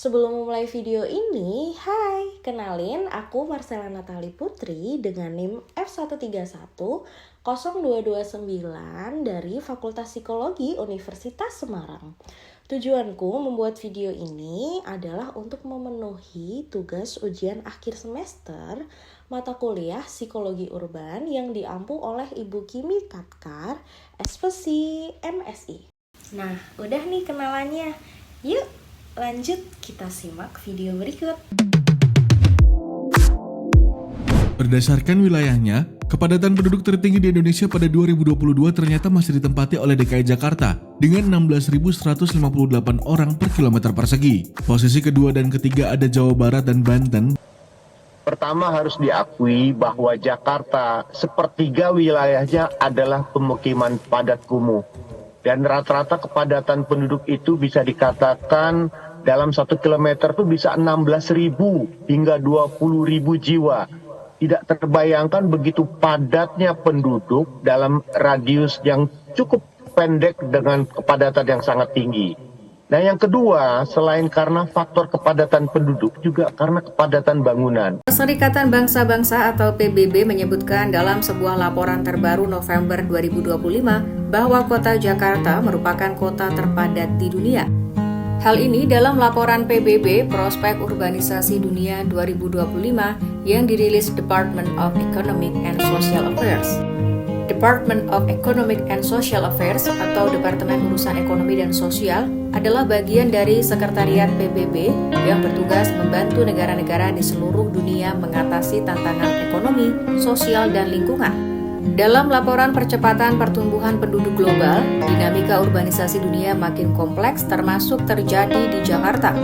Sebelum memulai video ini, hai, kenalin aku Marcella Natali Putri dengan NIM F1310229 dari Fakultas Psikologi Universitas Semarang. Tujuanku membuat video ini adalah untuk memenuhi tugas ujian akhir semester mata kuliah Psikologi Urban yang diampu oleh Ibu Kimi Katkar, SPSI MSI. Nah, udah nih kenalannya. Yuk, lanjut kita simak video berikut. Berdasarkan wilayahnya, kepadatan penduduk tertinggi di Indonesia pada 2022 ternyata masih ditempati oleh DKI Jakarta dengan 16.158 orang per kilometer persegi. Posisi kedua dan ketiga ada Jawa Barat dan Banten. Pertama harus diakui bahwa Jakarta sepertiga wilayahnya adalah pemukiman padat kumuh. Dan rata-rata kepadatan penduduk itu bisa dikatakan dalam 1 kilometer itu bisa 16.000 hingga 20.000 jiwa. Tidak terbayangkan begitu padatnya penduduk dalam radius yang cukup pendek dengan kepadatan yang sangat tinggi. Nah, yang kedua, selain karena faktor kepadatan penduduk, juga karena kepadatan bangunan. Perserikatan Bangsa-Bangsa atau PBB menyebutkan dalam sebuah laporan terbaru November 2025 bahwa kota Jakarta merupakan kota terpadat di dunia. Hal ini dalam laporan PBB Prospek Urbanisasi Dunia 2025 yang dirilis Department of Economic and Social Affairs. Department of Economic and Social Affairs atau Departemen Urusan Ekonomi dan Sosial adalah bagian dari Sekretariat PBB yang bertugas membantu negara-negara di seluruh dunia mengatasi tantangan ekonomi, sosial, dan lingkungan. Dalam laporan percepatan pertumbuhan penduduk global, dinamika urbanisasi dunia makin kompleks termasuk terjadi di Jakarta.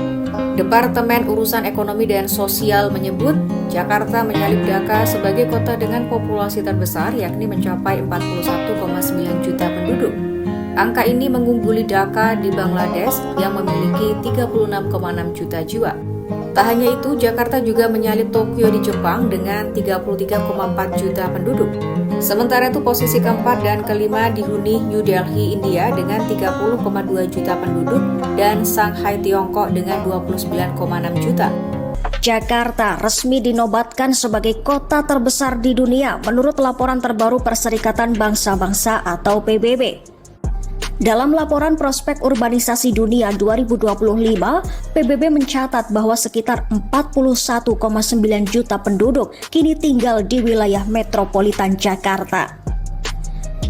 Departemen Urusan Ekonomi dan Sosial menyebut Jakarta menyalip Dhaka sebagai kota dengan populasi terbesar yakni mencapai 41,9 juta penduduk. Angka ini mengungguli Dhaka di Bangladesh yang memiliki 36,6 juta jiwa. Tak hanya itu, Jakarta juga menyalip Tokyo di Jepang dengan 33,4 juta penduduk. Sementara itu posisi keempat dan kelima dihuni New Delhi, India dengan 30,2 juta penduduk dan Shanghai, Tiongkok dengan 29,6 juta. Jakarta resmi dinobatkan sebagai kota terbesar di dunia menurut laporan terbaru Perserikatan Bangsa-Bangsa atau PBB. Dalam laporan Prospek Urbanisasi Dunia 2025, PBB mencatat bahwa sekitar 41,9 juta penduduk kini tinggal di wilayah metropolitan Jakarta.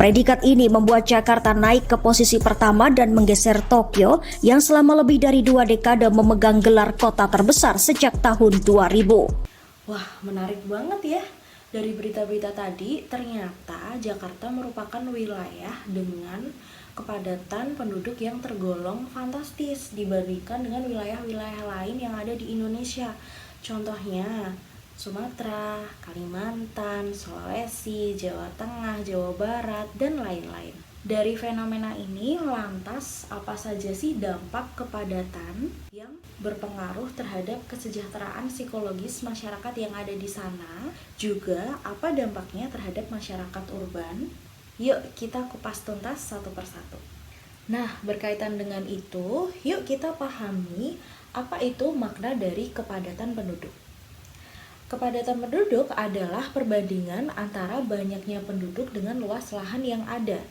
Predikat ini membuat Jakarta naik ke posisi pertama dan menggeser Tokyo yang selama lebih dari 2 dekade memegang gelar kota terbesar sejak tahun 2000. Wah, menarik banget ya. Dari berita-berita tadi, ternyata Jakarta merupakan wilayah dengan kepadatan penduduk yang tergolong fantastis dibandingkan dengan wilayah-wilayah lain yang ada di Indonesia. Contohnya Sumatera, Kalimantan, Sulawesi, Jawa Tengah, Jawa Barat, dan lain-lain. Dari fenomena ini, lantas apa saja sih dampak kepadatan yang berpengaruh terhadap kesejahteraan psikologis masyarakat yang ada di sana? Juga apa dampaknya terhadap masyarakat urban? Yuk kita kupas tuntas satu persatu. Nah, berkaitan dengan itu, yuk kita pahami apa itu makna dari kepadatan penduduk. Kepadatan penduduk adalah perbandingan antara banyaknya penduduk dengan luas lahan yang ada.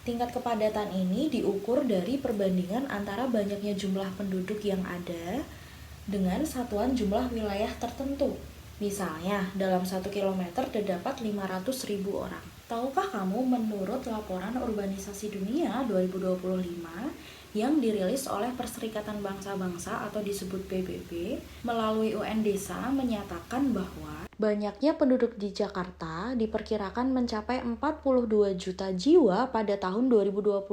Tingkat kepadatan ini diukur dari perbandingan antara banyaknya jumlah penduduk yang ada dengan satuan jumlah wilayah tertentu. Misalnya, dalam 1 kilometer terdapat 500.000 orang. Tahukah kamu menurut laporan Urbanisasi Dunia 2025 yang dirilis oleh Perserikatan Bangsa-Bangsa atau disebut PBB melalui UN Desa menyatakan bahwa banyaknya penduduk di Jakarta diperkirakan mencapai 42 juta jiwa pada tahun 2025.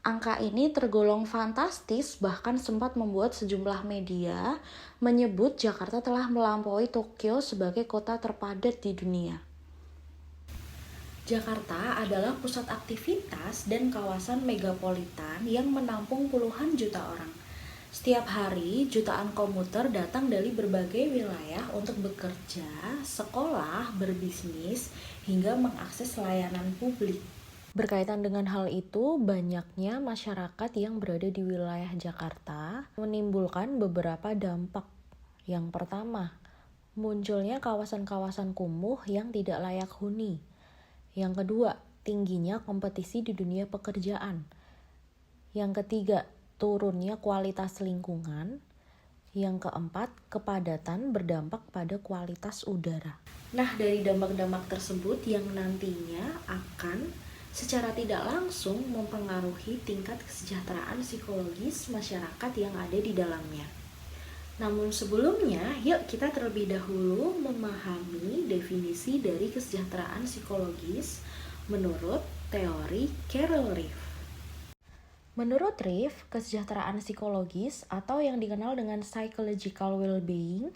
Angka ini tergolong fantastis, bahkan sempat membuat sejumlah media menyebut Jakarta telah melampaui Tokyo sebagai kota terpadat di dunia. Jakarta adalah pusat aktivitas dan kawasan megapolitan yang menampung puluhan juta orang. Setiap hari, jutaan komuter datang dari berbagai wilayah untuk bekerja, sekolah, berbisnis, hingga mengakses layanan publik. Berkaitan dengan hal itu, banyaknya masyarakat yang berada di wilayah Jakarta menimbulkan beberapa dampak. Yang pertama, munculnya kawasan-kawasan kumuh yang tidak layak huni. Yang kedua, tingginya kompetisi di dunia pekerjaan. Yang ketiga, turunnya kualitas lingkungan. Yang keempat, kepadatan berdampak pada kualitas udara. Nah, dari dampak-dampak tersebut yang nantinya akan secara tidak langsung mempengaruhi tingkat kesejahteraan psikologis masyarakat yang ada di dalamnya. Namun sebelumnya, yuk kita terlebih dahulu memahami definisi dari kesejahteraan psikologis menurut teori Carol Reeve. Menurut Reeve, kesejahteraan psikologis atau yang dikenal dengan psychological well-being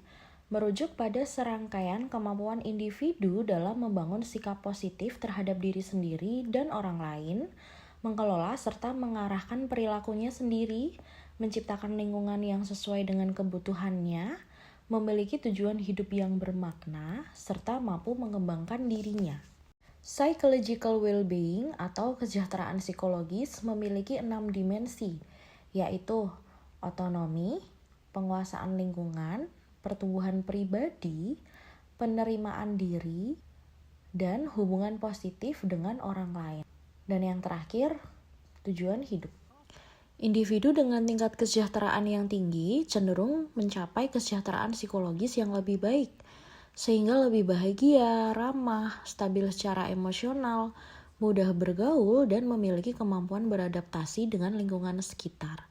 merujuk pada serangkaian kemampuan individu dalam membangun sikap positif terhadap diri sendiri dan orang lain, mengelola serta mengarahkan perilakunya sendiri, menciptakan lingkungan yang sesuai dengan kebutuhannya, memiliki tujuan hidup yang bermakna, serta mampu mengembangkan dirinya. Psychological well-being atau kesejahteraan psikologis memiliki 6 dimensi, yaitu otonomi, penguasaan lingkungan, pertumbuhan pribadi, penerimaan diri, dan hubungan positif dengan orang lain. Dan yang terakhir, tujuan hidup. Individu dengan tingkat kesejahteraan yang tinggi cenderung mencapai kesejahteraan psikologis yang lebih baik, sehingga lebih bahagia, ramah, stabil secara emosional, mudah bergaul, dan memiliki kemampuan beradaptasi dengan lingkungan sekitar.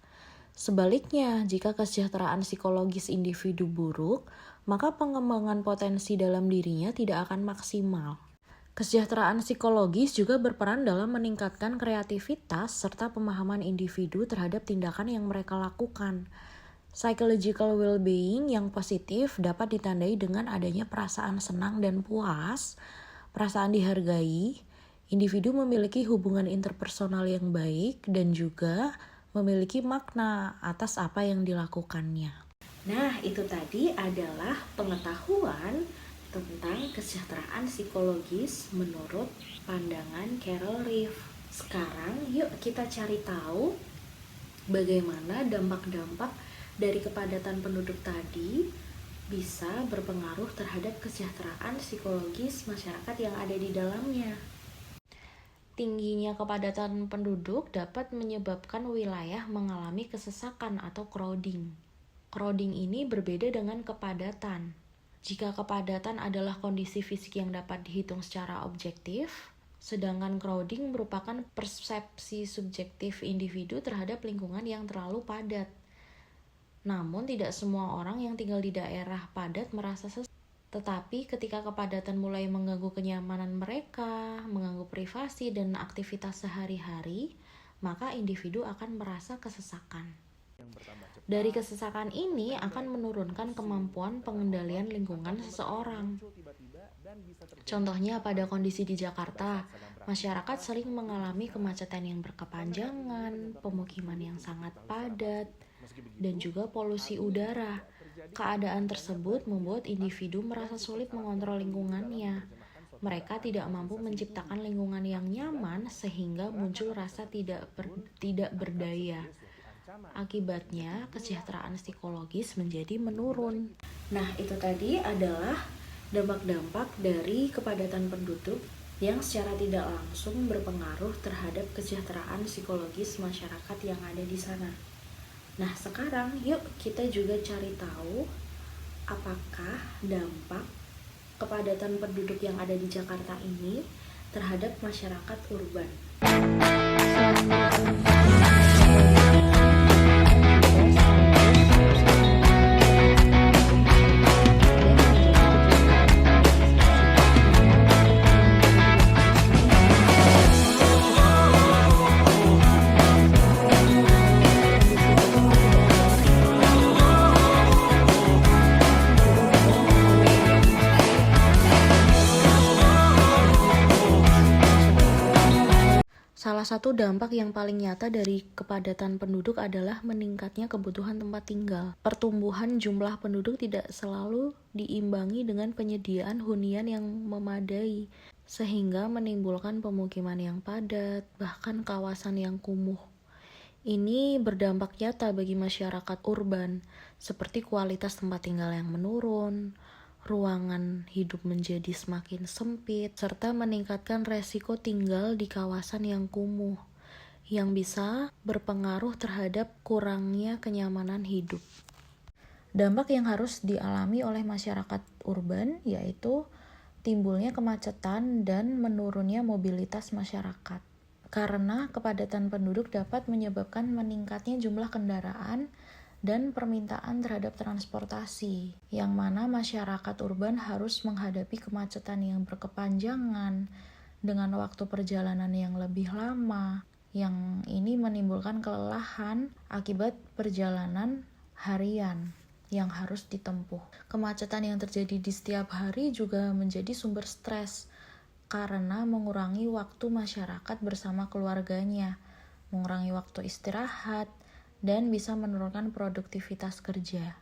Sebaliknya, jika kesejahteraan psikologis individu buruk, maka pengembangan potensi dalam dirinya tidak akan maksimal. Kesejahteraan psikologis juga berperan dalam meningkatkan kreativitas serta pemahaman individu terhadap tindakan yang mereka lakukan. Psychological well-being yang positif dapat ditandai dengan adanya perasaan senang dan puas, perasaan dihargai, individu memiliki hubungan interpersonal yang baik, dan juga memiliki makna atas apa yang dilakukannya. Nah, itu tadi adalah pengetahuan tentang kesejahteraan psikologis menurut pandangan Carol Reeve. Sekarang yuk kita cari tahu bagaimana dampak-dampak dari kepadatan penduduk tadi bisa berpengaruh terhadap kesejahteraan psikologis masyarakat yang ada di dalamnya. Tingginya kepadatan penduduk dapat menyebabkan wilayah mengalami kesesakan atau crowding. Crowding ini berbeda dengan kepadatan. Jika kepadatan adalah kondisi fisik yang dapat dihitung secara objektif, sedangkan crowding merupakan persepsi subjektif individu terhadap lingkungan yang terlalu padat. Namun tidak semua orang yang tinggal di daerah padat merasa sesak. Tetapi ketika kepadatan mulai mengganggu kenyamanan mereka, mengganggu privasi dan aktivitas sehari-hari, maka individu akan merasa kesesakan. Dari kesesakan ini akan menurunkan kemampuan pengendalian lingkungan seseorang. Contohnya pada kondisi di Jakarta, masyarakat sering mengalami kemacetan yang berkepanjangan, pemukiman yang sangat padat, dan juga polusi udara. Keadaan tersebut membuat individu merasa sulit mengontrol lingkungannya. Mereka tidak mampu menciptakan lingkungan yang nyaman sehingga muncul rasa tidak berdaya. Akibatnya, kesejahteraan psikologis menjadi menurun. Nah, itu tadi adalah dampak-dampak dari kepadatan penduduk yang secara tidak langsung berpengaruh terhadap kesejahteraan psikologis masyarakat yang ada di sana. Nah, sekarang yuk kita juga cari tahu apakah dampak kepadatan penduduk yang ada di Jakarta ini terhadap masyarakat urban. Salah Salah satu dampak yang paling nyata dari kepadatan penduduk adalah meningkatnya kebutuhan tempat tinggal. Pertumbuhan jumlah penduduk tidak selalu diimbangi dengan penyediaan hunian yang memadai, sehingga menimbulkan pemukiman yang padat, bahkan kawasan yang kumuh. Ini berdampak nyata bagi masyarakat urban, seperti kualitas tempat tinggal yang menurun, ruangan hidup menjadi semakin sempit, serta meningkatkan resiko tinggal di kawasan yang kumuh, yang bisa berpengaruh terhadap kurangnya kenyamanan hidup. Dampak yang harus dialami oleh masyarakat urban yaitu timbulnya kemacetan dan menurunnya mobilitas masyarakat. Karena kepadatan penduduk dapat menyebabkan meningkatnya jumlah kendaraan dan permintaan terhadap transportasi, yang mana masyarakat urban harus menghadapi kemacetan yang berkepanjangan dengan waktu perjalanan yang lebih lama, yang ini menimbulkan kelelahan akibat perjalanan harian yang harus ditempuh. Kemacetan yang terjadi di setiap hari juga menjadi sumber stres karena mengurangi waktu masyarakat bersama keluarganya, mengurangi waktu istirahat, dan bisa menurunkan produktivitas kerja.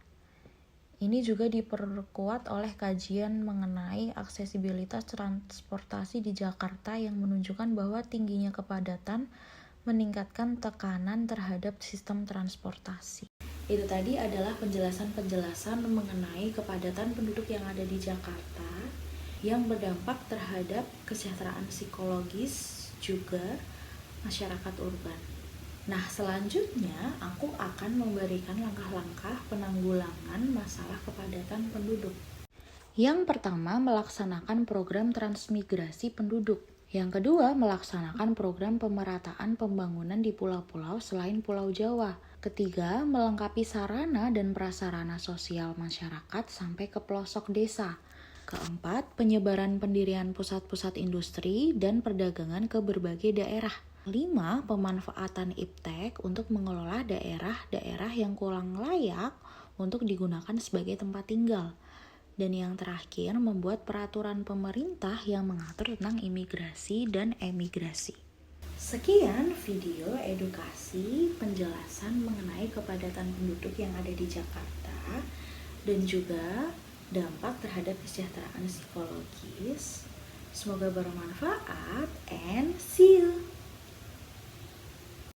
Ini juga diperkuat oleh kajian mengenai aksesibilitas transportasi di Jakarta yang menunjukkan bahwa tingginya kepadatan meningkatkan tekanan terhadap sistem transportasi. Itu tadi adalah penjelasan-penjelasan mengenai kepadatan penduduk yang ada di Jakarta yang berdampak terhadap kesejahteraan psikologis juga masyarakat urban. Nah, selanjutnya aku akan memberikan langkah-langkah penanggulangan masalah kepadatan penduduk. Yang pertama, melaksanakan program transmigrasi penduduk. Yang kedua, melaksanakan program pemerataan pembangunan di pulau-pulau selain Pulau Jawa. Ketiga, melengkapi sarana dan prasarana sosial masyarakat sampai ke pelosok desa. Keempat, penyebaran pendirian pusat-pusat industri dan perdagangan ke berbagai daerah. 5. Pemanfaatan iptek untuk mengelola daerah-daerah yang kurang layak untuk digunakan sebagai tempat tinggal. Dan yang terakhir, membuat peraturan pemerintah yang mengatur tentang imigrasi dan emigrasi. Sekian video edukasi penjelasan mengenai kepadatan penduduk yang ada di Jakarta dan juga dampak terhadap kesejahteraan psikologis. Semoga bermanfaat and see you!